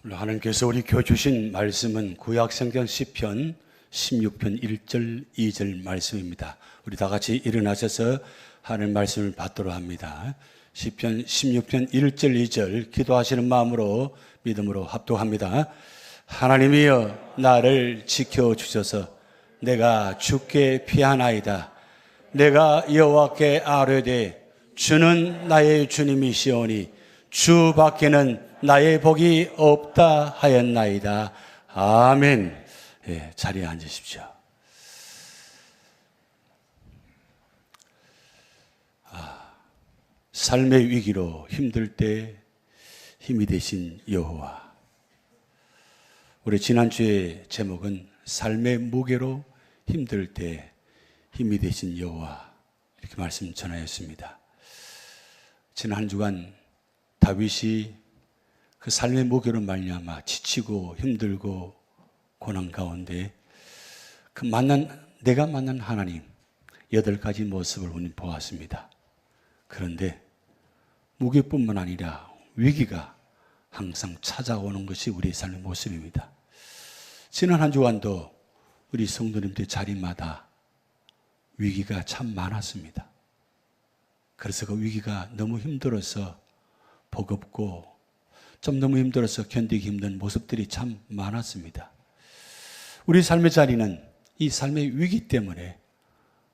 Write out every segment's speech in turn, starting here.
오늘 하나님께서 우리 교회 주신 말씀은 구약성경 시편 16편 1절 2절 말씀입니다. 우리 다 같이 일어나셔서 하나님 말씀을 받도록 합니다. 시편 16편 1절 2절 기도하시는 마음으로 믿음으로 합독합니다. 하나님이여 나를 지켜주셔서 내가 주께 피하나이다. 내가 여호와께 아뢰되 주는 나의 주님이시오니 주 밖에는 나의 복이 없다 하였나이다. 아멘. 예, 자리에 앉으십시오. 삶의 위기로 힘들 때 힘이 되신 여호와. 우리 지난주의 제목은 삶의 무게로 힘들 때 힘이 되신 여호와, 이렇게 말씀 전하였습니다. 지난 한 주간 다윗이 그 삶의 무게로 말미암아 지치고 힘들고 고난 가운데 내가 만난 하나님 8가지 모습을 우리 보았습니다. 그런데 무게뿐만 아니라 위기가 항상 찾아오는 것이 우리의 삶의 모습입니다. 지난 한 주간도 우리 성도님들 자리마다 위기가 참 많았습니다. 그래서 그 위기가 너무 힘들어서 버겁고 좀 너무 힘들어서 견디기 힘든 모습들이 참 많았습니다. 우리 삶의 자리는 이 삶의 위기 때문에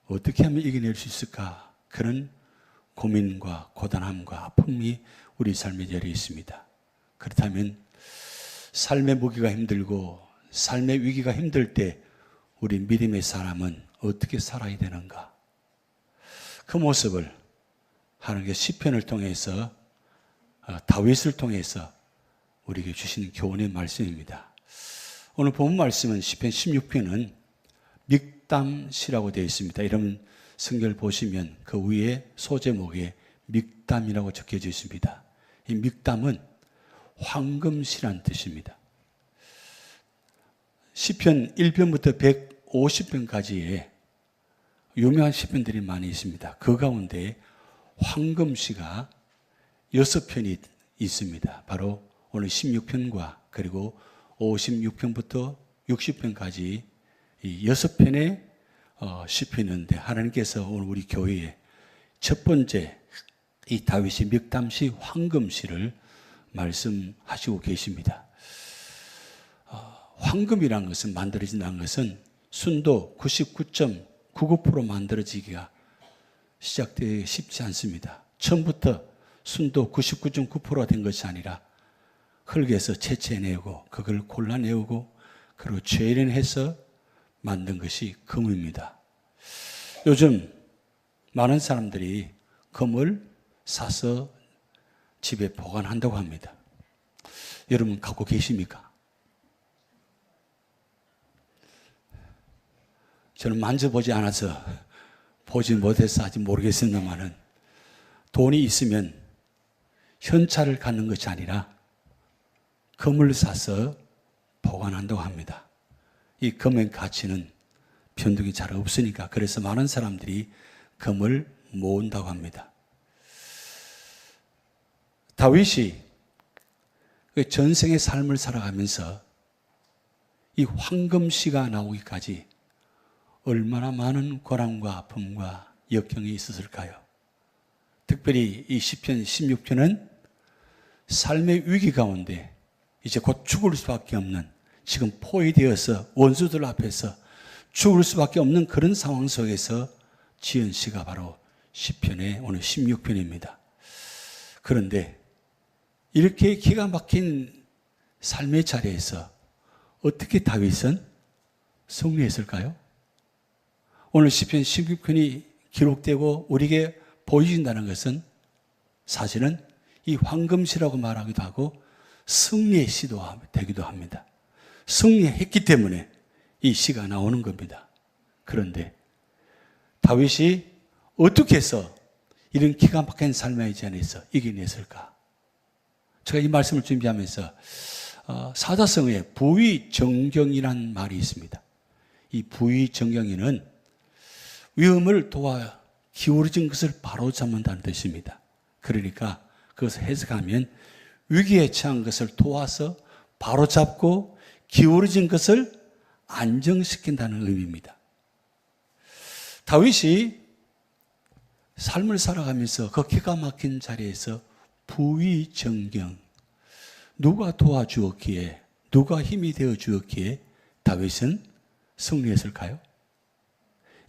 어떻게 하면 이겨낼 수 있을까? 그런 고민과 고단함과 아픔이 우리 삶의 자리에 있습니다. 그렇다면 삶의 무기가 힘들고 삶의 위기가 힘들 때 우리 믿음의 사람은 어떻게 살아야 되는가? 그 모습을 하나님의 시편을 통해서 다윗을 통해서 우리에게 주시는 교훈의 말씀입니다. 오늘 본 말씀은 시편 16편은 믹담시라고 되어 있습니다. 이런 성경을 보시면 그 위에 소제목에 믹담이라고 적혀져 있습니다. 이 믹담은 황금시란 뜻입니다. 시편 1편부터 150편까지의 유명한 시편들이 많이 있습니다. 그 가운데 황금시가 6편이 있습니다. 바로 오늘 16편과 그리고 56편부터 60편까지 이 6편의 시편이 있는데, 하나님께서 오늘 우리 교회에 첫 번째 이 다윗이 믹담시 황금시를 말씀하시고 계십니다. 황금이라는 것은 만들어진다는 것은 순도 99.99% 만들어지기가 시작되기 쉽지 않습니다. 처음부터 순도 99.9%가 된 것이 아니라 흙에서 채취해내고 그걸 골라내고 그리고 재련해서 만든 것이 금입니다. 요즘 많은 사람들이 금을 사서 집에 보관한다고 합니다. 여러분 갖고 계십니까? 저는 만져보지 않아서 보지 못해서 아직 모르겠습니다만은 돈이 있으면 현찰을 갖는 것이 아니라 금을 사서 보관한다고 합니다. 이 금의 가치는 변동이 잘 없으니까 그래서 많은 사람들이 금을 모은다고 합니다. 다윗이 전생의 삶을 살아가면서 이 황금시가 나오기까지 얼마나 많은 고난과 아픔과 역경이 있었을까요? 특별히 이 시편 16편은 삶의 위기 가운데 이제 곧 죽을 수밖에 없는, 지금 포위되어서 원수들 앞에서 죽을 수밖에 없는 그런 상황 속에서 지은 시가 바로 시편의 오늘 16편입니다. 그런데 이렇게 기가 막힌 삶의 자리에서 어떻게 다윗은 승리했을까요? 오늘 시편 16편이 기록되고 우리에게 보여진다는 것은 사실은 이 황금시라고 말하기도 하고 승리의 시도 되기도 합니다. 승리했기 때문에 이 시가 나오는 겁니다. 그런데 다윗이 어떻게 해서 이런 기가 막힌 삶의 자리에서 이겨냈을까? 제가 이 말씀을 준비하면서 사자성어에 부위정경이라는 말이 있습니다. 이 부위정경에는 위험을 도와 기울어진 것을 바로잡는다는 뜻입니다. 그러니까 그것을 해석하면 위기에 처한 것을 도와서 바로잡고 기울어진 것을 안정시킨다는 의미입니다. 다윗이 삶을 살아가면서 그 기가 막힌 자리에서 부위정경, 누가 도와주었기에, 누가 힘이 되어 주었기에 다윗은 승리했을까요?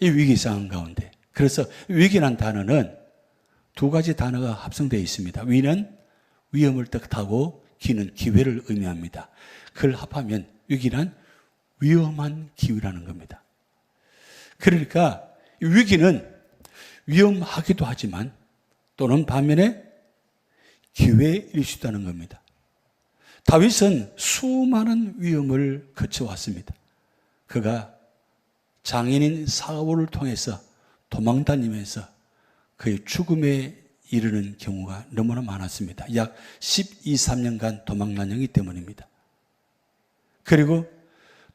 이 위기 상황 가운데. 그래서 위기란 단어는 두 가지 단어가 합성되어 있습니다. 위는 위험을 뜻하고 기는 기회를 의미합니다. 그걸 합하면 위기란 위험한 기회라는 겁니다. 그러니까 위기는 위험하기도 하지만 또는 반면에 기회일 수 있다는 겁니다. 다윗은 수많은 위험을 거쳐왔습니다. 그가 장인인 사울을 통해서 도망다니면서 그의 죽음에 이르는 경우가 너무나 많았습니다. 약 12, 13년간 도망다녔기 때문입니다. 그리고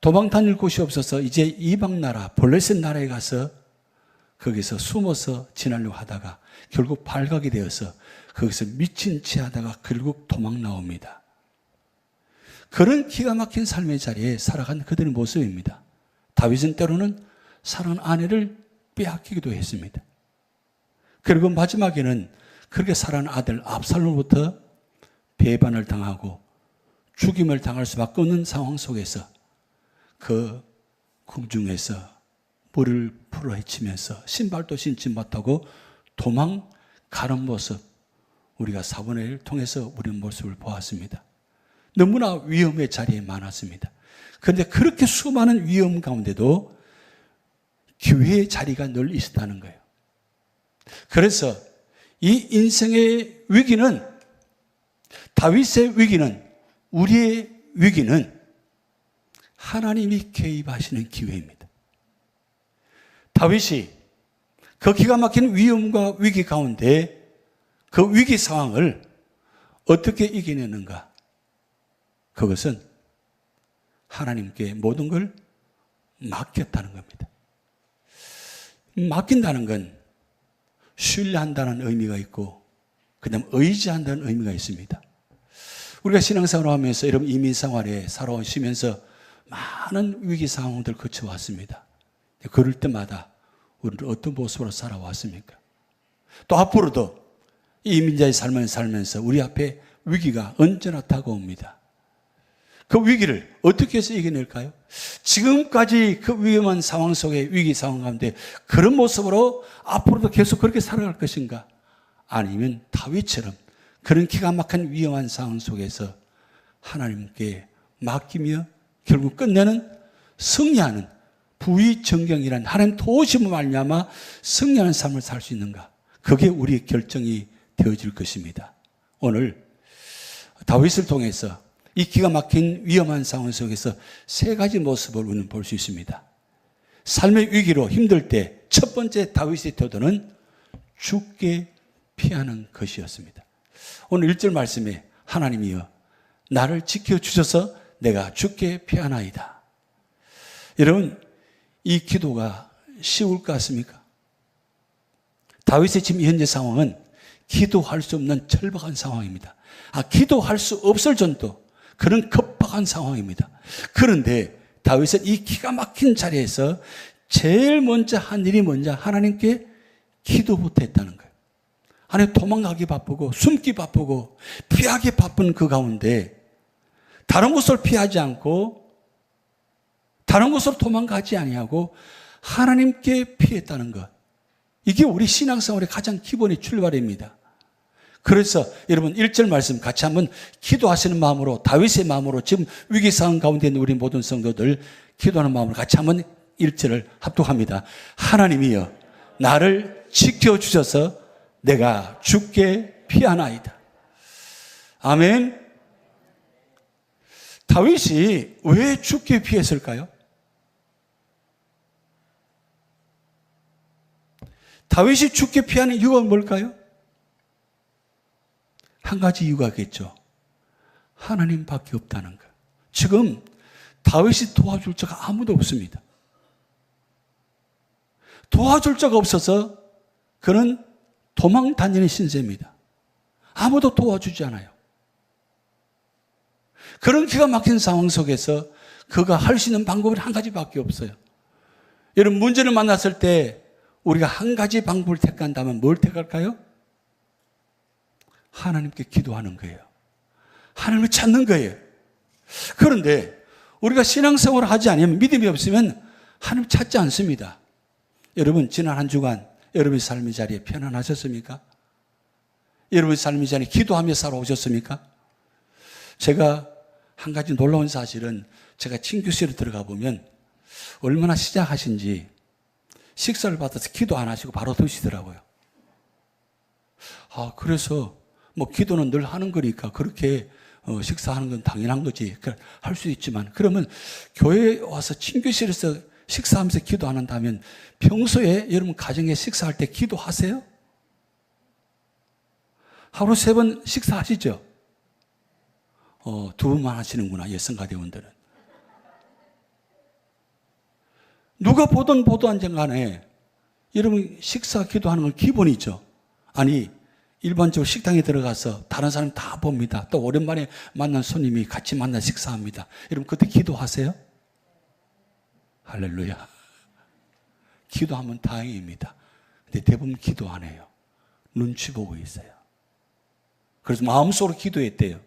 도망 다닐 곳이 없어서 이제 이방 나라, 블레셋 나라에 가서 거기서 숨어서 지내려고 하다가 결국 발각이 되어서 거기서 미친 채 하다가 결국 도망 나옵니다. 그런 기가 막힌 삶의 자리에 살아간 그들의 모습입니다. 다윗은 때로는 사랑하는 아내를 빼앗기기도 했습니다. 그리고 마지막에는 그렇게 사랑하는 아들 압살롬으로부터 배반을 당하고 죽임을 당할 수밖에 없는 상황 속에서 그 궁중에서 물을 풀어헤치면서 신발도 신지 못하고 도망가는 모습, 우리가 사본을 통해서 우리의 모습을 보았습니다. 너무나 위험의 자리에 많았습니다. 그런데 그렇게 수많은 위험 가운데도 기회의 자리가 늘 있었다는 거예요. 그래서 이 인생의 위기는, 다윗의 위기는, 우리의 위기는 하나님이 개입하시는 기회입니다. 다윗이 그 기가 막힌 위험과 위기 가운데 그 위기 상황을 어떻게 이겨내는가? 그것은 하나님께 모든 걸 맡겼다는 겁니다. 맡긴다는 건 신뢰한다는 의미가 있고 그다음 의지한다는 의미가 있습니다. 우리가 신앙생활을 하면서 여러분 이민생활에 살아오시면서 많은 위기 상황들을 거쳐왔습니다. 그럴 때마다 우리는 어떤 모습으로 살아왔습니까? 또 앞으로도 이 이민자의 삶을 살면서 우리 앞에 위기가 언제나 다가옵니다. 그 위기를 어떻게 해서 이겨낼까요? 지금까지 그 위험한 상황 속에 위기 상황 가운데 그런 모습으로 앞으로도 계속 그렇게 살아갈 것인가? 아니면 다윗처럼 그런 기가 막힌 위험한 상황 속에서 하나님께 맡기며 결국 끝내는 승리하는 부위정경이란 하나님 도우심을 말미암아 승리하는 삶을 살 수 있는가? 그게 우리의 결정이 되어질 것입니다. 오늘 다윗을 통해서 이 기가 막힌 위험한 상황 속에서 세 가지 모습을 우리는 볼 수 있습니다. 삶의 위기로 힘들 때 첫 번째 다윗의 태도는 죽게 피하는 것이었습니다. 오늘 1절 말씀에 하나님이여 나를 지켜주셔서 내가 죽게 피하나이다. 여러분 이 기도가 쉬울 것 같습니까? 다윗의 지금 현재 상황은 기도할 수 없는 절박한 상황입니다. 기도할 수 없을 정도 그런 급박한 상황입니다. 그런데 다윗은 이 기가 막힌 자리에서 제일 먼저 한 일이 뭔지 하나님께 기도부터 했다는 거예요. 하나님 도망가기 바쁘고 숨기 바쁘고 피하기 바쁜 그 가운데 다른 곳을 피하지 않고 다른 곳으로 도망가지 아니하고 하나님께 피했다는 것. 이게 우리 신앙생활의 가장 기본의 출발입니다. 그래서 여러분 1절 말씀 같이 한번 기도하시는 마음으로 다윗의 마음으로 지금 위기 상황 가운데 있는 우리 모든 성도들 기도하는 마음으로 같이 한번 1절을 합독합니다. 하나님이여 나를 지켜주셔서 내가 죽게 피하나이다. 아멘. 다윗이 왜 죽게 피했을까요? 다윗이 죽게 피하는 이유가 뭘까요? 한 가지 이유가 있겠죠. 하나님밖에 없다는 것. 지금 다윗이 도와줄 자가 아무도 없습니다. 도와줄 자가 없어서 그는 도망 다니는 신세입니다. 아무도 도와주지 않아요. 그런 기가 막힌 상황 속에서 그가 할 수 있는 방법은 한 가지밖에 없어요. 여러분, 문제를 만났을 때 우리가 한 가지 방법을 택한다면 뭘 택할까요? 하나님께 기도하는 거예요. 하나님을 찾는 거예요. 그런데 우리가 신앙생활을 하지 않으면, 믿음이 없으면 하나님 찾지 않습니다. 여러분, 지난 한 주간 여러분의 삶의 자리에 편안하셨습니까? 여러분의 삶의 자리에 기도하며 살아오셨습니까? 제가 한 가지 놀라운 사실은, 제가 친교실에 들어가 보면 얼마나 시작하신지 식사를 받아서 기도 안 하시고 바로 드시더라고요. 그래서 뭐 기도는 늘 하는 거니까 그렇게 식사하는 건 당연한 거지, 할 수 있지만, 그러면 교회에 와서 친교실에서 식사하면서 기도 안 한다면 평소에 여러분 가정에 식사할 때 기도하세요? 하루 3번 식사하시죠? 2번만 하시는구나, 예성가대원들은. 누가 보든 안 간에 여러분 식사 기도하는 건 기본이죠. 아니, 일반적으로 식당에 들어가서 다른 사람 다 봅니다. 또 오랜만에 만난 손님이 같이 만나 식사합니다. 여러분 그때 기도하세요? 할렐루야. 기도하면 다행입니다. 근데 대부분 기도 안 해요. 눈치 보고 있어요. 그래서 마음속으로 기도했대요.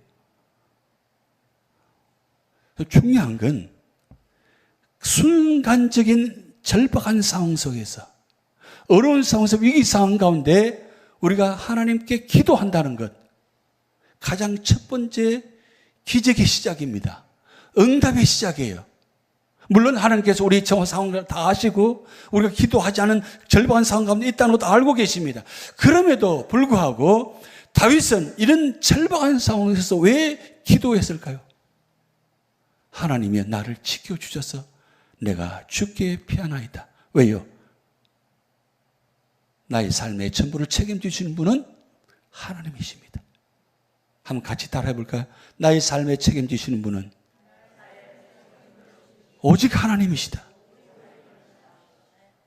중요한 건 순간적인 절박한 상황 속에서, 어려운 상황에서, 위기 상황 가운데 우리가 하나님께 기도한다는 것, 가장 첫 번째 기적의 시작입니다. 응답의 시작이에요. 물론 하나님께서 우리 정화 상황을 다 아시고 우리가 기도하지 않은 절박한 상황 가운데 있다는 것도 알고 계십니다. 그럼에도 불구하고 다윗은 이런 절박한 상황에서 왜 기도했을까요? 하나님이 나를 지켜주셔서 내가 죽게 피하나이다. 왜요? 나의 삶의 전부를 책임지시는 분은 하나님이십니다. 한번 같이 따라해 볼까요? 나의 삶에 책임지시는 분은 오직 하나님이시다.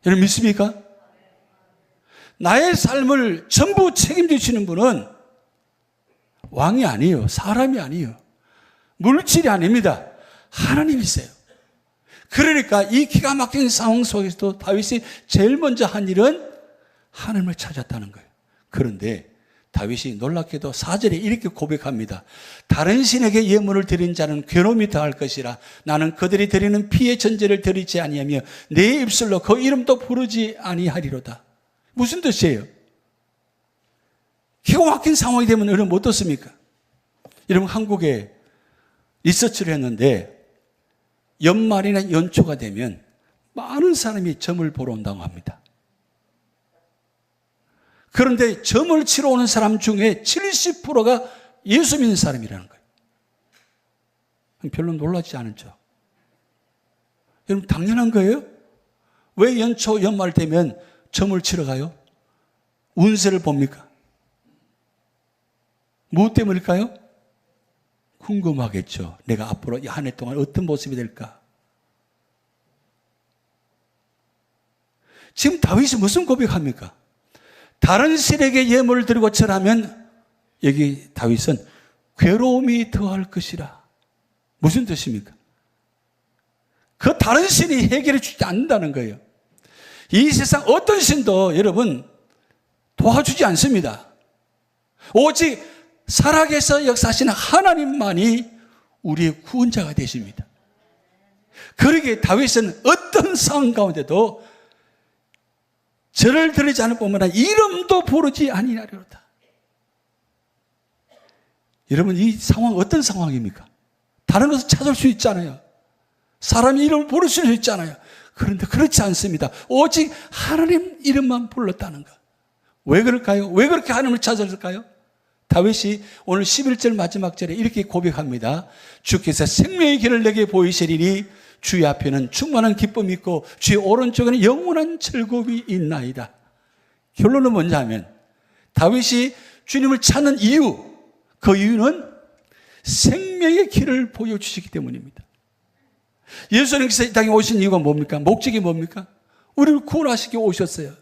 여러분 믿습니까? 나의 삶을 전부 책임지시는 분은 왕이 아니에요. 사람이 아니에요. 물질이 아닙니다. 하나님이세요. 그러니까 이 기가 막힌 상황 속에서도 다윗이 제일 먼저 한 일은 하나님을 찾았다는 거예요. 그런데 다윗이 놀랍게도 4절에 이렇게 고백합니다. 다른 신에게 예물을 드린 자는 괴로움이 더할 것이라. 나는 그들이 드리는 피의 전제를 드리지 아니하며 내 입술로 그 이름도 부르지 아니하리로다. 무슨 뜻이에요? 기가 막힌 상황이 되면 여러분 어떻습니까? 여러분 한국에 리서치를 했는데 연말이나 연초가 되면 많은 사람이 점을 보러 온다고 합니다. 그런데 점을 치러 오는 사람 중에 70%가 예수 믿는 사람이라는 거예요. 별로 놀라지 않죠? 여러분 당연한 거예요? 왜 연초 연말 되면 점을 치러 가요? 운세를 봅니까? 무엇 때문일까요? 궁금하겠죠. 내가 앞으로 이 한 해 동안 어떤 모습이 될까? 지금 다윗이 무슨 고백합니까? 다른 신에게 예물을 드리고 절하면 여기 다윗은 괴로움이 더할 것이라. 무슨 뜻입니까? 그 다른 신이 해결해 주지 않는다는 거예요. 이 세상 어떤 신도 여러분 도와주지 않습니다. 오직 살아계서 역사하시는 하나님만이 우리의 구원자가 되십니다. 그러기에 다윗은 어떤 상황 가운데도 절을 드리지 않을 뿐만 아니라 이름도 부르지 아니하리로다. 여러분 이 상황 어떤 상황입니까? 다른 것을 찾을 수 있잖아요. 사람의 이름을 부를 수 있잖아요. 그런데 그렇지 않습니다. 오직 하나님 이름만 불렀다는 것. 왜 그럴까요? 왜 그렇게 하나님을 찾았을까요? 다윗이 오늘 11절 마지막 절에 이렇게 고백합니다. 주께서 생명의 길을 내게 보이시리니 주의 앞에는 충만한 기쁨이 있고 주의 오른쪽에는 영원한 즐거움이 있나이다. 결론은 뭐냐 하면 다윗이 주님을 찾는 이유, 그 이유는 생명의 길을 보여주시기 때문입니다. 예수님께서 이 땅에 오신 이유가 뭡니까? 목적이 뭡니까? 우리를 구원하시기 오셨어요.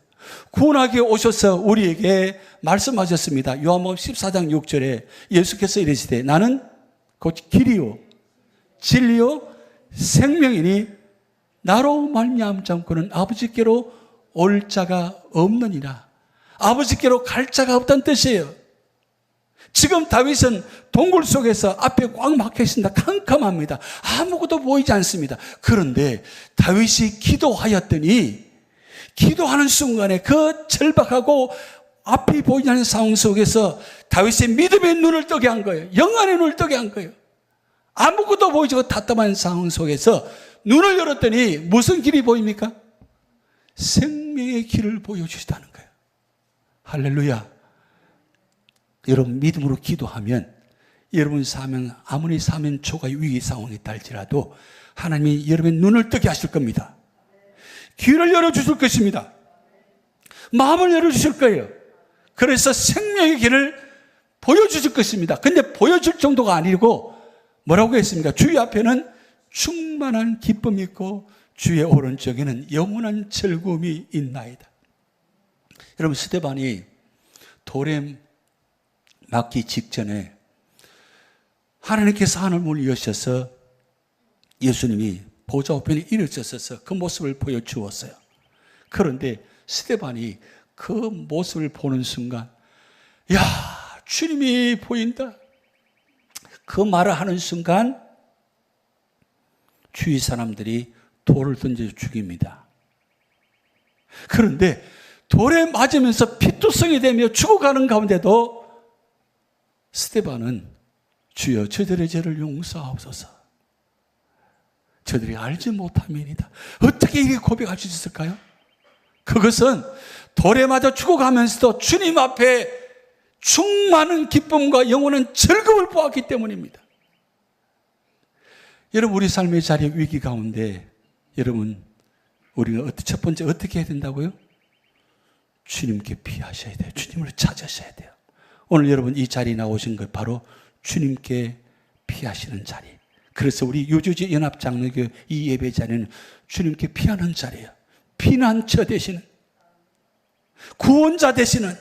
구원하기 오셔서 우리에게 말씀하셨습니다. 요한복음 14장 6절에 예수께서 이르시되 나는 곧 길이요 진리요 생명이니 나로 말미암지 않고는 아버지께로 올 자가 없느니라. 아버지께로 갈 자가 없다는 뜻이에요. 지금 다윗은 동굴 속에서 앞에 꽉 막혀 있습니다. 캄캄합니다. 아무것도 보이지 않습니다. 그런데 다윗이 기도하였더니 기도하는 순간에 그 절박하고 앞이 보이지 않는 상황 속에서 다윗의 믿음의 눈을 뜨게 한 거예요. 영안의 눈을 뜨게 한 거예요. 아무것도 보이지 않고 답답한 상황 속에서 눈을 열었더니 무슨 길이 보입니까? 생명의 길을 보여주시다는 거예요. 할렐루야. 여러분 믿음으로 기도하면 여러분 사면 아무리 사면 초과의 위기 상황이 있다 할지라도 하나님이 여러분의 눈을 뜨게 하실 겁니다. 귀를 열어주실 것입니다. 마음을 열어주실 거예요. 그래서 생명의 길을 보여주실 것입니다. 근데 보여줄 정도가 아니고 뭐라고 했습니까? 주의 앞에는 충만한 기쁨이 있고 주의 오른쪽에는 영원한 즐거움이 있나이다. 여러분 스데반이 돌에 맞기 직전에 하나님께서 하늘문을 여셔서 예수님이 보좌 우편에 일어서서 그 모습을 보여주었어요. 그런데 스데반이 그 모습을 보는 순간 야 주님이 보인다. 그 말을 하는 순간 주위 사람들이 돌을 던져 죽입니다. 그런데 돌에 맞으면서 피투성이 되며 죽어가는 가운데도 스데반은 주여 저들의 죄를 용서하옵소서. 저들이 알지 못함이니이다. 어떻게 이렇게 고백할 수 있을까요? 그것은 돌에 맞아 죽어가면서도 주님 앞에 충만한 기쁨과 영원한 즐거움을 보았기 때문입니다. 여러분 우리 삶의 자리에 위기 가운데 여러분 우리가 첫 번째 어떻게 해야 된다고요? 주님께 피하셔야 돼요. 주님을 찾으셔야 돼요. 오늘 여러분 이 자리에 나오신 것 바로 주님께 피하시는 자리. 그래서 우리 유주지 연합장로교 이 예배 자리는 주님께 피하는 자리예요. 피난처 되시는 구원자 되시는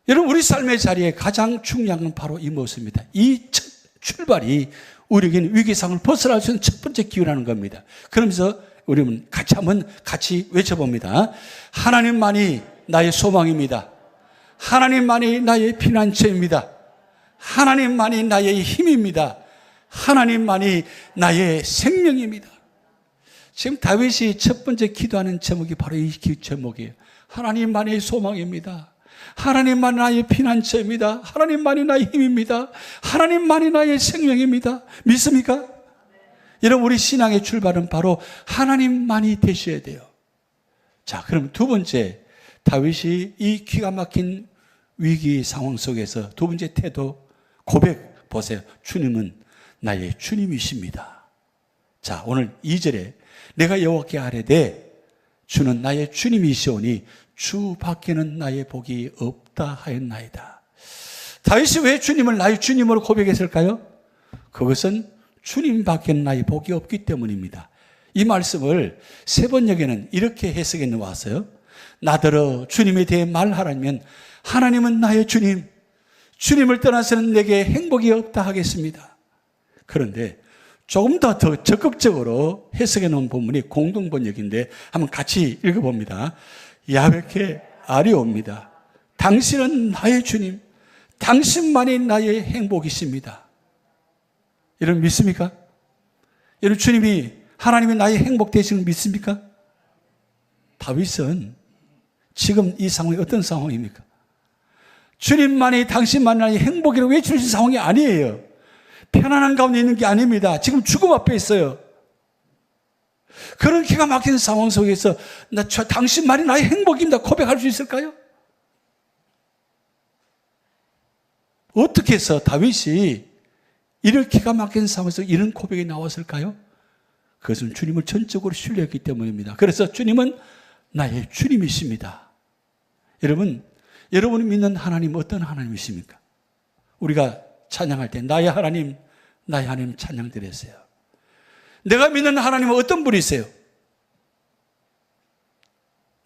여러분 우리 삶의 자리에 가장 중요한 건 바로 이 모습입니다. 이 첫 출발이 우리에게는 위기상을 벗어날 수 있는 첫 번째 기회라는 겁니다. 그러면서 우리는 같이 외쳐봅니다. 하나님만이 나의 소망입니다. 하나님만이 나의 피난처입니다. 하나님만이 나의 힘입니다. 하나님만이 나의 생명입니다. 지금 다윗이 첫 번째 기도하는 제목이 바로 이 제목이에요. 하나님만이 소망입니다. 하나님만이 나의 피난처입니다. 하나님만이 나의 힘입니다. 하나님만이 나의 생명입니다. 믿습니까? 여러분 우리 신앙의 출발은 바로 하나님만이 되셔야 돼요. 자, 그럼 두 번째 다윗이 이 기가 막힌 위기 상황 속에서 두 번째 태도 고백 보세요. 주님은 나의 주님이십니다. 자, 오늘 2절에 내가 여호와께 아뢰되 주는 나의 주님이시오니 주 밖에는 나의 복이 없다 하였나이다. 다윗이 왜 주님을 나의 주님으로 고백했을까요? 그것은 주님 밖에는 나의 복이 없기 때문입니다. 이 말씀을 세번역에는 이렇게 해석해 놓았어요. 나더러 주님에 대해 말하라면 하나님은 나의 주님, 주님을 떠나서는 내게 행복이 없다 하겠습니다. 그런데 조금 더 적극적으로 해석해 놓은 본문이 공동번역인데 한번 같이 읽어봅니다. 야훼께 아뢰옵니다. 당신은 나의 주님, 당신만이 나의 행복이십니다. 여러분 믿습니까? 여러분 주님이 하나님이 나의 행복 되시는 걸 믿습니까? 다윗은 지금 이 상황이 어떤 상황입니까? 주님만이 당신만이 나의 행복이라고 외치는 상황이 아니에요. 편안한 가운데 있는 게 아닙니다. 지금 죽음 앞에 있어요. 그런 기가 막힌 상황 속에서 당신만이 나의 행복입니다 고백할 수 있을까요? 어떻게 해서 다윗이 이런 기가 막힌 상황에서 이런 고백이 나왔을까요? 그것은 주님을 전적으로 신뢰했기 때문입니다. 그래서 주님은 나의 주님이십니다. 여러분, 여러분이 믿는 하나님은 어떤 하나님이십니까? 우리가 찬양할 때 나의 하나님 찬양 드렸어요. 내가 믿는 하나님은 어떤 분이세요?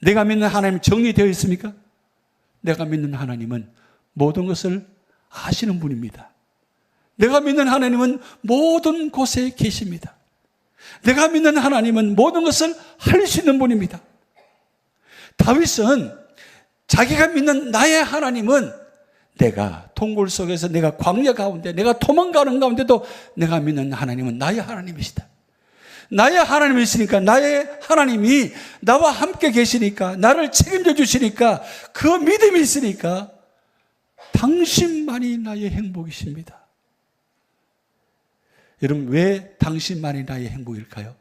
내가 믿는 하나님 정리되어 있습니까? 내가 믿는 하나님은 모든 것을 아시는 분입니다. 내가 믿는 하나님은 모든 곳에 계십니다. 내가 믿는 하나님은 모든 것을 할 수 있는 분입니다. 다윗은 자기가 믿는 나의 하나님은 내가 동굴 속에서, 내가 광야 가운데, 내가 도망가는 가운데도 내가 믿는 하나님은 나의 하나님이시다. 나의 하나님이 있으니까, 나의 하나님이 나와 함께 계시니까, 나를 책임져 주시니까, 그 믿음이 있으니까 당신만이 나의 행복이십니다. 여러분, 왜 당신만이 나의 행복일까요?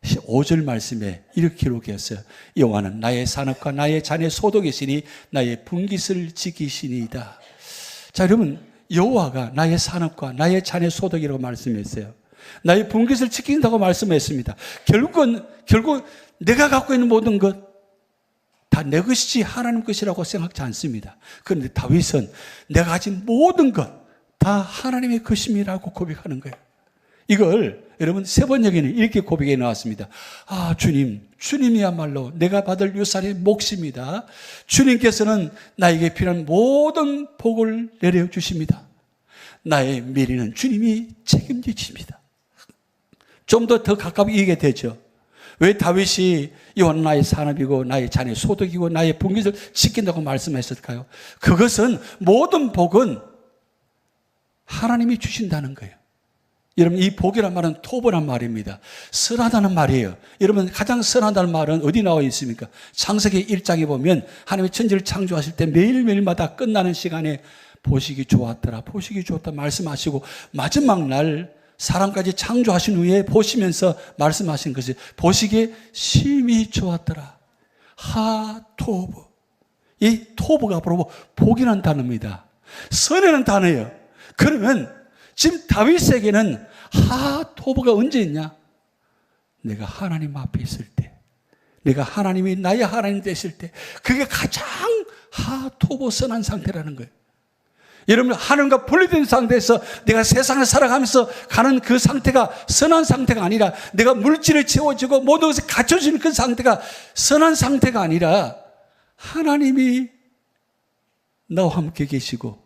5절 말씀에 이렇게 기록했어요. 여호와는 나의 산업과 나의 잔의 소독이시니 나의 분깃을 지키시니이다. 자, 여러분, 여호와가 나의 산업과 나의 잔의 소독이라고 말씀했어요. 나의 분깃을 지킨다고 말씀했습니다. 결국 내가 갖고 있는 모든 것 다 내 것이지 하나님 것이라고 생각지 않습니다. 그런데 다윗은 내가 가진 모든 것 다 하나님의 것임이라고 고백하는 거예요. 이걸 여러분 세번역에는 이렇게 고백해 나왔습니다. 아, 주님이야말로 내가 받을 유산의 몫입니다. 주님께서는 나에게 필요한 모든 복을 내려주십니다. 나의 미래는 주님이 책임지십니다. 좀 더 가깝게 얘기가 되죠. 왜 다윗이 여호와는 나의 산업이고 나의 잔의 소득이고 나의 분깃을 지킨다고 말씀했을까요? 그것은 모든 복은 하나님이 주신다는 거예요. 여러분, 이 복이란 말은 토보란 말입니다. 선하다는 말이에요. 여러분, 가장 선하다는 말은 어디 나와 있습니까? 창세기 1장에 보면 하나님의 천지를 창조하실 때 매일매일마다 끝나는 시간에 보시기 좋았더라, 보시기 좋았다 말씀하시고, 마지막 날 사람까지 창조하신 후에 보시면서 말씀하신 것이 보시기에 심히 좋았더라. 하토브. 이 토브가 바로 복이라는 단어입니다. 선이라는 단어예요. 그러면 지금 다윗에게는 하토브가 언제 있냐? 내가 하나님 앞에 있을 때, 내가 하나님이 나의 하나님 되실 때, 그게 가장 하토브 선한 상태라는 거예요. 여러분, 하나님과 분리된 상태에서 내가 세상을 살아가면서 가는 그 상태가 선한 상태가 아니라, 내가 물질을 채워지고 모든 것이 갖춰지는 그 상태가 선한 상태가 아니라, 하나님이 나와 함께 계시고,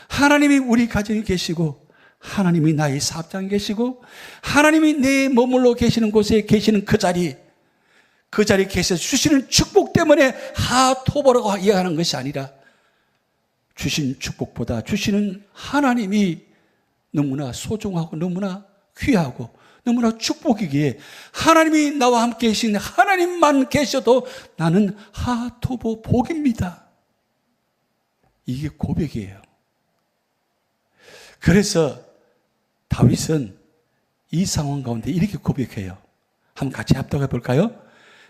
하나님이 우리 가정에 계시고, 하나님이 나의 사업장에 계시고, 하나님이 내 머물러 계시는 곳에 계시는 그 자리에 계셔서 주시는 축복 때문에 하토보라고 이해하는 것이 아니라, 주신 축복보다 주시는 하나님이 너무나 소중하고 너무나 귀하고 너무나 축복이기에, 하나님이 나와 함께 계신 하나님만 계셔도 나는 하토보 복입니다. 이게 고백이에요. 그래서 다윗은 이 상황 가운데 이렇게 고백해요. 한번 같이 합독해 볼까요?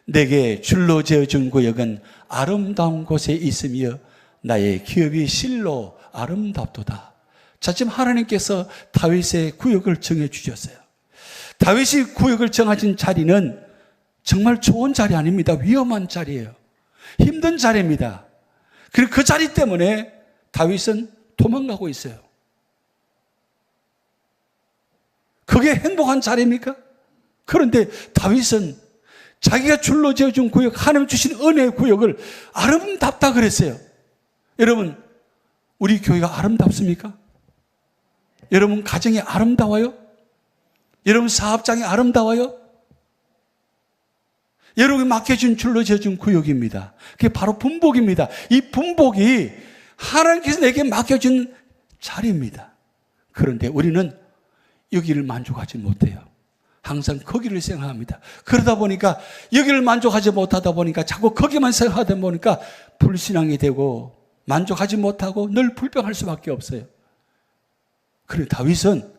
내게 줄로 지어준 구역은 아름다운 곳에 있으며 나의 기업이 실로 아름답도다. 자, 지금 하나님께서 다윗의 구역을 정해 주셨어요. 다윗이 구역을 정하신 자리는 정말 좋은 자리 아닙니다. 위험한 자리예요. 힘든 자리입니다. 그리고 그 자리 때문에 다윗은 도망가고 있어요. 그게 행복한 자리입니까? 그런데 다윗은 자기가 줄로 지어준 구역, 하나님 주신 은혜의 구역을 아름답다 그랬어요. 여러분, 우리 교회가 아름답습니까? 여러분 가정이 아름다워요? 여러분 사업장이 아름다워요? 여러분이 맡겨준 줄로 지어준 구역입니다. 그게 바로 분복입니다. 이 분복이 하나님께서 내게 맡겨준 자리입니다. 그런데 우리는 여기를 만족하지 못해요. 항상 거기를 생각합니다. 그러다 보니까 여기를 만족하지 못하다 보니까 자꾸 거기만 생각하다 보니까 불신앙이 되고 만족하지 못하고 늘 불평할 수밖에 없어요. 그런데 다윗은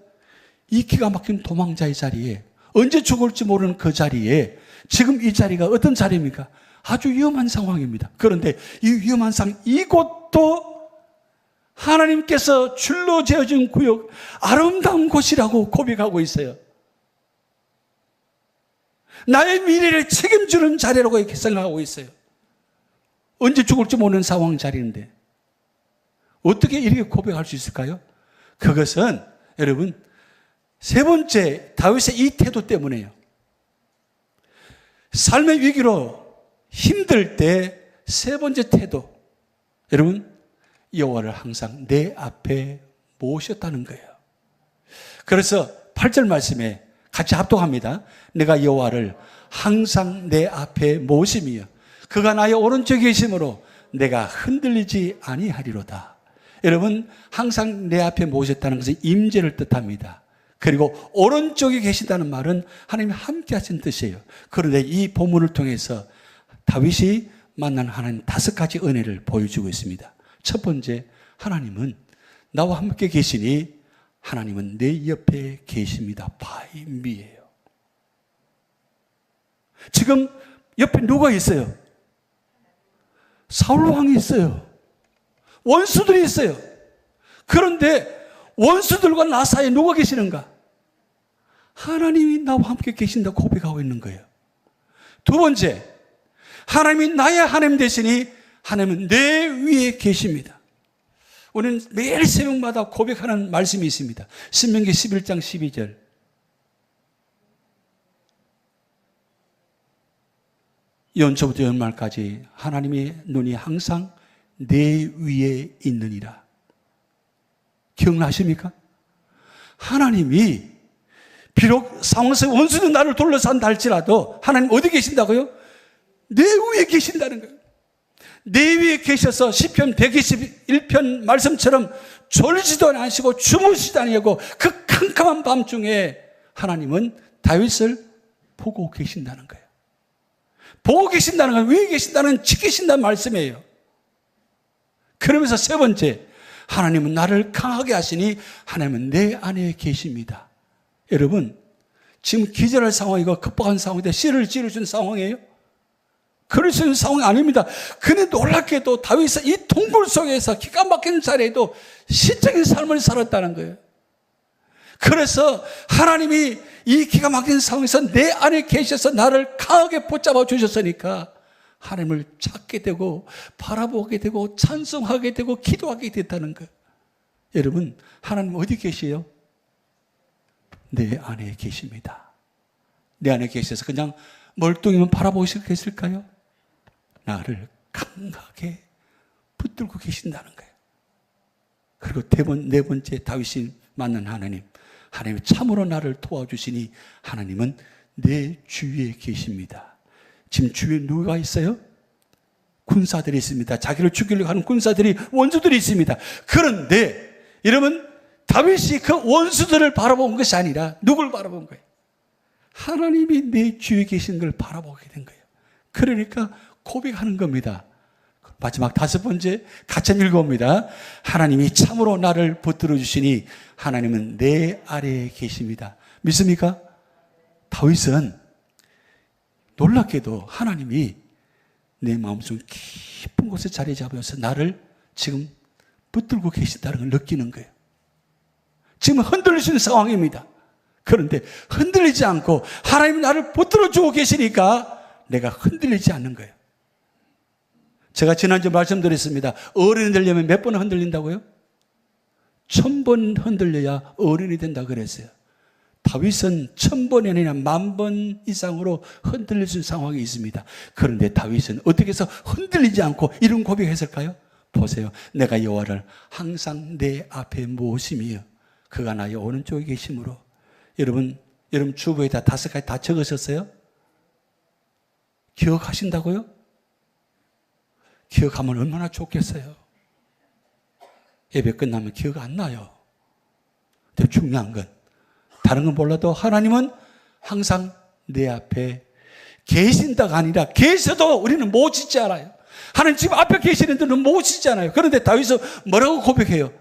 이 기가 막힌 도망자의 자리에, 언제 죽을지 모르는 그 자리에, 지금 이 자리가 어떤 자리입니까? 아주 위험한 상황입니다. 그런데 이 위험한 상황, 이곳도 하나님께서 줄로 지어준 구역, 아름다운 곳이라고 고백하고 있어요. 나의 미래를 책임지는 자리라고 이렇게 생각하고 있어요. 언제 죽을지 모르는 상황 자리인데 어떻게 이렇게 고백할 수 있을까요? 그것은 여러분 세 번째 다윗의 이 태도 때문에요. 삶의 위기로 힘들 때 세 번째 태도, 여러분 여호와를 항상 내 앞에 모셨다는 거예요. 그래서 8절 말씀에 같이 합독합니다. 내가 여호와를 항상 내 앞에 모심이여 그가 나의 오른쪽에 계심으로 내가 흔들리지 아니하리로다. 여러분, 항상 내 앞에 모셨다는 것은 임재를 뜻합니다. 그리고 오른쪽에 계신다는 말은 하나님이 함께 하신 뜻이에요. 그런데 이 본문을 통해서 다윗이 만난 하나님 5가지 은혜를 보여주고 있습니다. 첫 번째, 하나님은 나와 함께 계시니 하나님은 내 옆에 계십니다. 바이미예요. 지금 옆에 누가 있어요? 사울 왕이 있어요. 원수들이 있어요. 그런데 원수들과 나 사이에 누가 계시는가? 하나님이 나와 함께 계신다고 고백하고 있는 거예요. 두 번째, 하나님이 나의 하나님 되시니 하나님은 내 위에 계십니다. 우리는 매일 새벽마다 고백하는 말씀이 있습니다. 신명기 11장 12절. 연초부터 연말까지 하나님의 눈이 항상 내 위에 있느니라. 기억나십니까? 하나님이 비록 상황 속 원수는 나를 둘러싼다 할지라도 하나님 어디 계신다고요? 내 위에 계신다는 거예요. 내 위에 계셔서 시편 121편 말씀처럼 졸지도 않으시고 주무시도 아니하고 그 캄캄한 밤중에 하나님은 다윗을 보고 계신다는 거예요. 보고 계신다는 건 위에 계신다는 지키신다는 말씀이에요. 그러면서 세 번째, 하나님은 나를 강하게 하시니 하나님은 내 안에 계십니다. 여러분, 지금 기절할 상황이고 급박한 상황인데 씨를 찌르신 상황이에요? 그럴 수 있는 상황이 아닙니다. 근데 놀랍게도 다윗은 이 동굴 속에서 기가 막히는 자리에도 시적인 삶을 살았다는 거예요. 그래서 하나님이 이 기가 막힌 상황에서 내 안에 계셔서 나를 강하게 붙잡아 주셨으니까 하나님을 찾게 되고 바라보게 되고 찬송하게 되고 기도하게 됐다는 거예요. 여러분, 하나님 어디 계세요? 내 안에 계십니다. 내 안에 계셔서 그냥 멀뚱히만 바라보시겠을까요? 나를 강하게 붙들고 계신다는 거예요. 그리고 네 번째, 다윗이 만난 하나님. 하나님이 참으로 나를 도와주시니 하나님은 내 주위에 계십니다. 지금 주위에 누가 있어요? 군사들이 있습니다. 자기를 죽이려고 하는 군사들이, 원수들이 있습니다. 그런데 여러분, 다윗이 그 원수들을 바라본 것이 아니라 누굴 바라본 거예요? 하나님이 내 주위에 계신 걸 바라보게 된 거예요. 그러니까 고백하는 겁니다. 마지막 5번째, 같이 읽어봅니다. 하나님이 참으로 나를 붙들어 주시니 하나님은 내 아래에 계십니다. 믿습니까? 다윗은 놀랍게도 하나님이 내 마음속 깊은 곳에 자리 잡아서 나를 지금 붙들고 계시다는 걸 느끼는 거예요. 지금 흔들리시는 상황입니다. 그런데 흔들리지 않고 하나님이 나를 붙들어주고 계시니까 내가 흔들리지 않는 거예요. 제가 지난주 말씀드렸습니다. 어른이 되려면 몇 번 흔들린다고요? 1000번 흔들려야 어른이 된다 그랬어요. 다윗은 1000번이 아니라 10,000번 이상으로 흔들릴 수 있는 상황이 있습니다. 그런데 다윗은 어떻게 해서 흔들리지 않고 이런 고백했을까요? 보세요. 내가 여호와를 항상 내 앞에 모심이여 그가 나의 오른쪽에 계심으로. 여러분 주부에다 5가지 다 적으셨어요? 기억하신다고요? 기억하면 얼마나 좋겠어요. 예배 끝나면 기억 안 나요. 근데 중요한 건 다른 건 몰라도 하나님은 항상 내 앞에 계신다가 아니라 계셔도 우리는 못 짓지 않아요. 하나님 지금 앞에 계시는 데는 못 짓지 않아요. 그런데 다윗은 뭐라고 고백해요?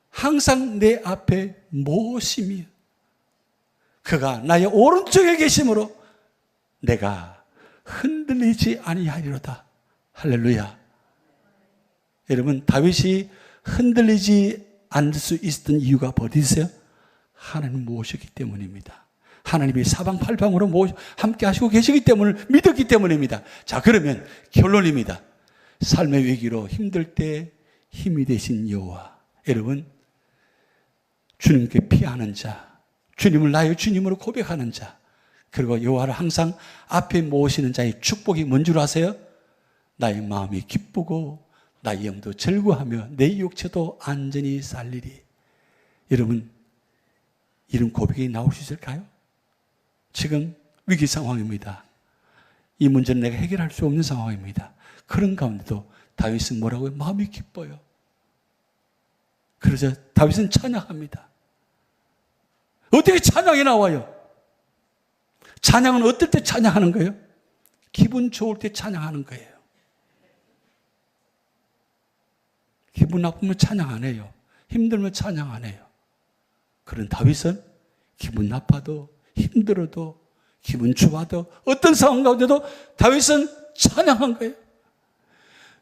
항상 내 앞에 모심이요. 그가 나의 오른쪽에 계심으로 내가 흔들리지 아니하리로다. 할렐루야. 여러분, 다윗이 흔들리지 않을 수 있었던 이유가 어디 있어요? 하나님 모셨기 때문입니다. 하나님이 사방팔방으로 함께 하시고 계시기 때문을 믿었기 때문입니다. 자, 그러면 결론입니다. 삶의 위기로 힘들 때 힘이 되신 여호와. 여러분, 주님께 피하는 자, 주님을 나의 주님으로 고백하는 자, 그리고 여호와를 항상 앞에 모시는 자의 축복이 뭔 줄 아세요? 나의 마음이 기쁘고 나의 영도 즐거워하며 내 육체도 안전히 살리리. 여러분, 이런 고백이 나올 수 있을까요? 지금 위기 상황입니다. 이 문제는 내가 해결할 수 없는 상황입니다. 그런 가운데도 다윗은 뭐라고요? 마음이 기뻐요. 그래서 다윗은 찬양합니다. 어떻게 찬양이 나와요? 찬양은 어떨 때 찬양하는 거예요? 기분 좋을 때 찬양하는 거예요. 기분 나쁘면 찬양 안 해요. 힘들면 찬양 안 해요. 그런 다윗은 기분 나빠도 힘들어도 기분 좋아도 어떤 상황 가운데도 다윗은 찬양한 거예요.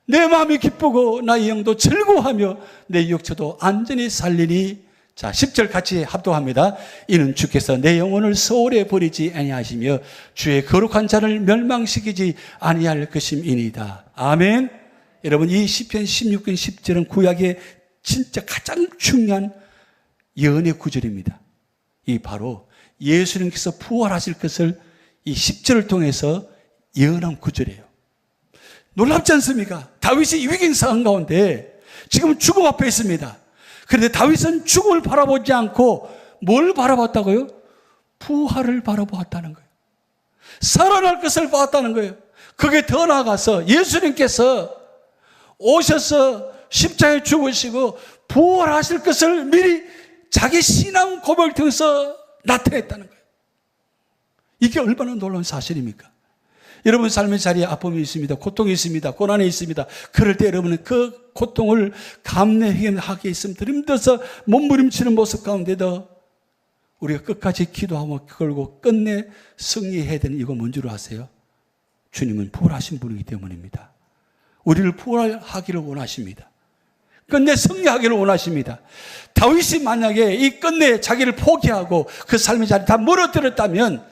내 마음이 기쁘고 나의 영도 즐거워하며 내 육체도 안전히 살리니. 자, 10절 같이 합독합니다. 이는 주께서 내 영혼을 소홀히 버리지 아니하시며 주의 거룩한 자를 멸망시키지 아니할 것임이니이다. 아멘. 여러분, 이 시편 16편 10절은 구약의 진짜 가장 중요한 예언의 구절입니다. 이 바로 예수님께서 부활하실 것을 이 10절을 통해서 예언한 구절이에요. 놀랍지 않습니까? 다윗이 위기 상황 가운데 지금 죽음 앞에 있습니다. 그런데 다윗은 죽음을 바라보지 않고 뭘 바라봤다고요? 부활을 바라보았다는 거예요. 살아날 것을 봤다는 거예요. 그게 더 나아가서 예수님께서 오셔서 십자가에 죽으시고 부활하실 것을 미리 자기 신앙 고백을 통해서 나타냈다는 거예요. 이게 얼마나 놀라운 사실입니까? 여러분 삶의 자리에 아픔이 있습니다. 고통이 있습니다. 고난이 있습니다. 그럴 때 여러분은 그 고통을 감내하게 있으면 힘들어서 몸부림치는 모습 가운데도 우리가 끝까지 기도하고 걸고 끝내 승리해야 되는 이거 뭔 줄 아세요? 주님은 부활하신 분이기 때문입니다. 우리를 부활하기를 원하십니다. 끝내 승리하기를 원하십니다. 다윗이 만약에 이 끝내 자기를 포기하고 그 삶의 자리 다 무너뜨렸다면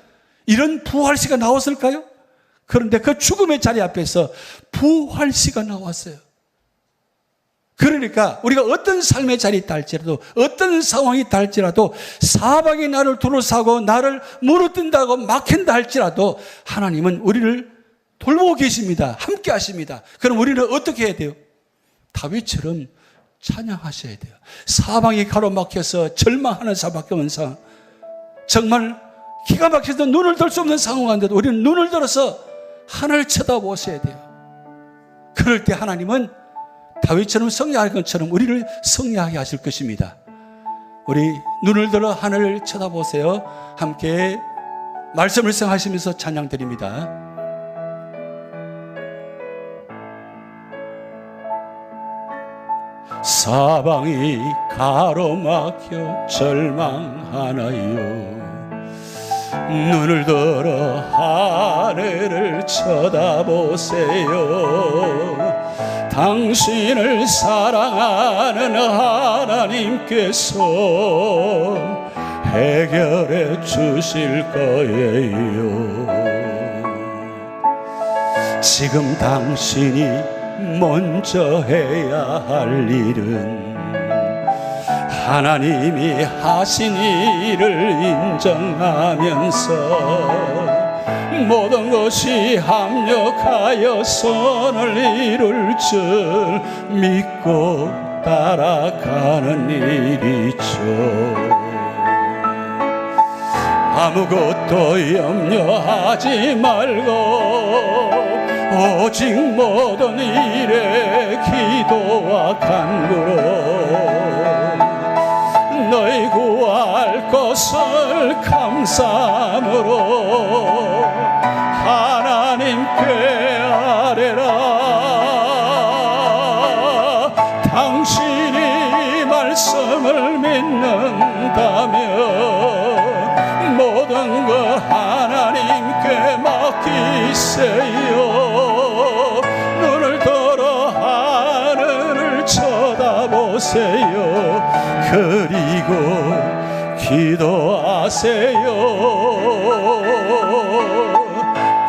이런 부활시가 나왔을까요? 그런데 그 죽음의 자리 앞에서 부활시가 나왔어요. 그러니까 우리가 어떤 삶의 자리에 있다 할지라도 어떤 상황이 있다 할지라도 사방이 나를 둘러싸고 나를 무너뜨린다고 막힌다 할지라도 하나님은 우리를 돌보고 계십니다. 함께 하십니다. 그럼 우리는 어떻게 해야 돼요? 다윗처럼 찬양하셔야 돼요. 사방이 가로막혀서 절망하는 사밖에 없는 상황, 정말 기가 막혀서 눈을 들 수 없는 상황 가운데도 우리는 눈을 들어서 하늘을 쳐다보셔야 돼요. 그럴 때 하나님은 다윗처럼 승리할 것처럼 우리를 승리하게 하실 것입니다. 우리 눈을 들어 하늘을 쳐다보세요. 함께 말씀을 생각하시면서 찬양 드립니다. 사방이 가로막혀 절망하나요. 눈을 들어 하늘을 쳐다보세요. 당신을 사랑하는 하나님께서 해결해 주실 거예요. 지금 당신이 먼저 해야 할 일은 하나님이 하신 일을 인정하면서 모든 것이 합력하여 선을 이룰 줄 믿고 따라가는 일이죠. 아무것도 염려하지 말고 오직 모든 일에 기도와 간구로 너희 구할 것을 감사함으로 하나님께 아뢰라. 당신이 말씀을 믿는다면 모든 것 하나님께 맡기세요. 눈을 들어 하늘을 쳐다보세요. 그리고 기도하세요.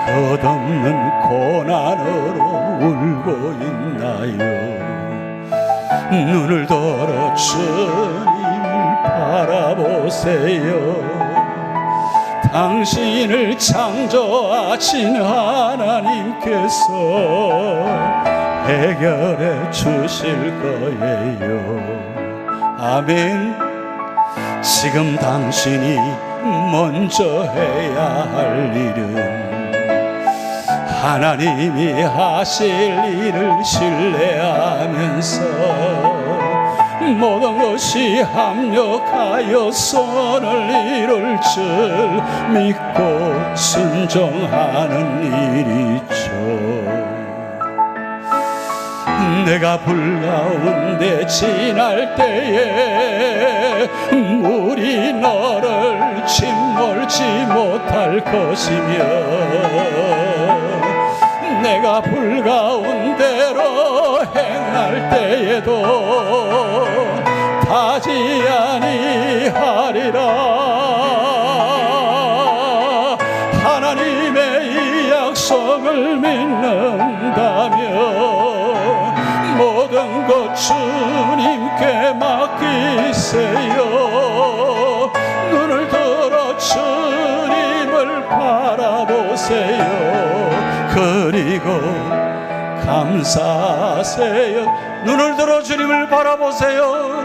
끝없는 고난으로 울고 있나요? 눈을 들어 주님을 바라보세요. 당신을 창조하신 하나님께서 해결해 주실 거예요. 아멘. 지금 당신이 먼저 해야 할 일은 하나님이 하실 일을 신뢰하면서 모든 것이 합력하여 선을 이룰 줄 믿고 순종하는 일이죠. 내가 불 가운데 지날 때에 물이 너를 짓몰지 못할 것이며 내가 불 가운데로 행할 때에도 타지 아니하리라. 하나님의 이 약속을 믿는다면 모든 것 주님께 맡기세요. 눈을 들어 주님을 바라보세요. 그리고 감사하세요. 눈을 들어 주님을 바라보세요.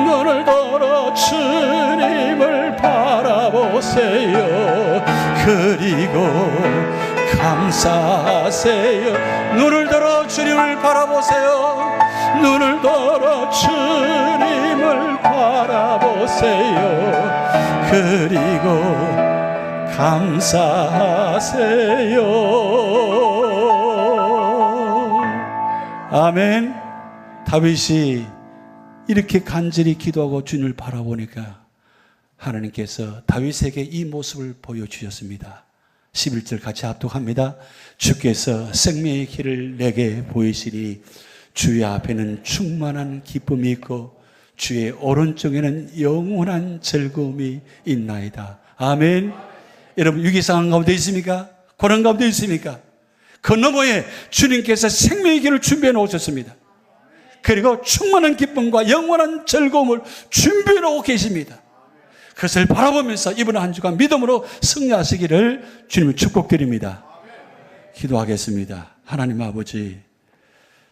눈을 들어 주님을 바라보세요. 그리고 감사하세요. 눈을 들어 주님을 바라보세요. 눈을 들어 주님을 바라보세요. 그리고 감사하세요. 아멘. 다윗이 이렇게 간절히 기도하고 주님을 바라보니까 하나님께서 다윗에게 이 모습을 보여주셨습니다. 11절 같이 합독합니다. 주께서 생명의 길을 내게 보이시니 주의 앞에는 충만한 기쁨이 있고 주의 오른쪽에는 영원한 즐거움이 있나이다. 아멘. 여러분 위기상황 가운데 있습니까? 고난 가운데 있습니까? 그 너머에 주님께서 생명의 길을 준비해 놓으셨습니다. 그리고 충만한 기쁨과 영원한 즐거움을 준비해 놓고 계십니다. 그것을 바라보면서 이번 한 주간 믿음으로 승리하시기를 주님을 축복드립니다. 기도하겠습니다. 하나님 아버지,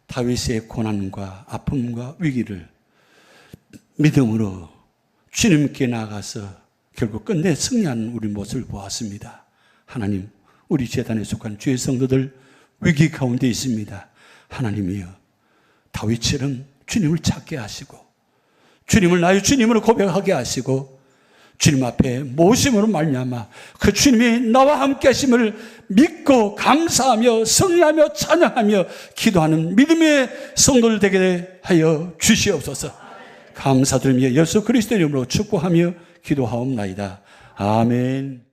다윗의 고난과 아픔과 위기를 믿음으로 주님께 나가서 결국 끝내 승리하는 우리 모습을 보았습니다. 하나님, 우리 제단에 속한 주의 성도들 위기 가운데 있습니다. 하나님이여, 다윗처럼 주님을 찾게 하시고 주님을 나의 주님으로 고백하게 하시고 주님 앞에 모심으로 말미암아 그 주님이 나와 함께 하심을 믿고 감사하며 승리하며 찬양하며 기도하는 믿음의 성도들 되게 하여 주시옵소서. 감사드리며 예수 그리스도의 이름으로 축복하며 기도하옵나이다. 아멘.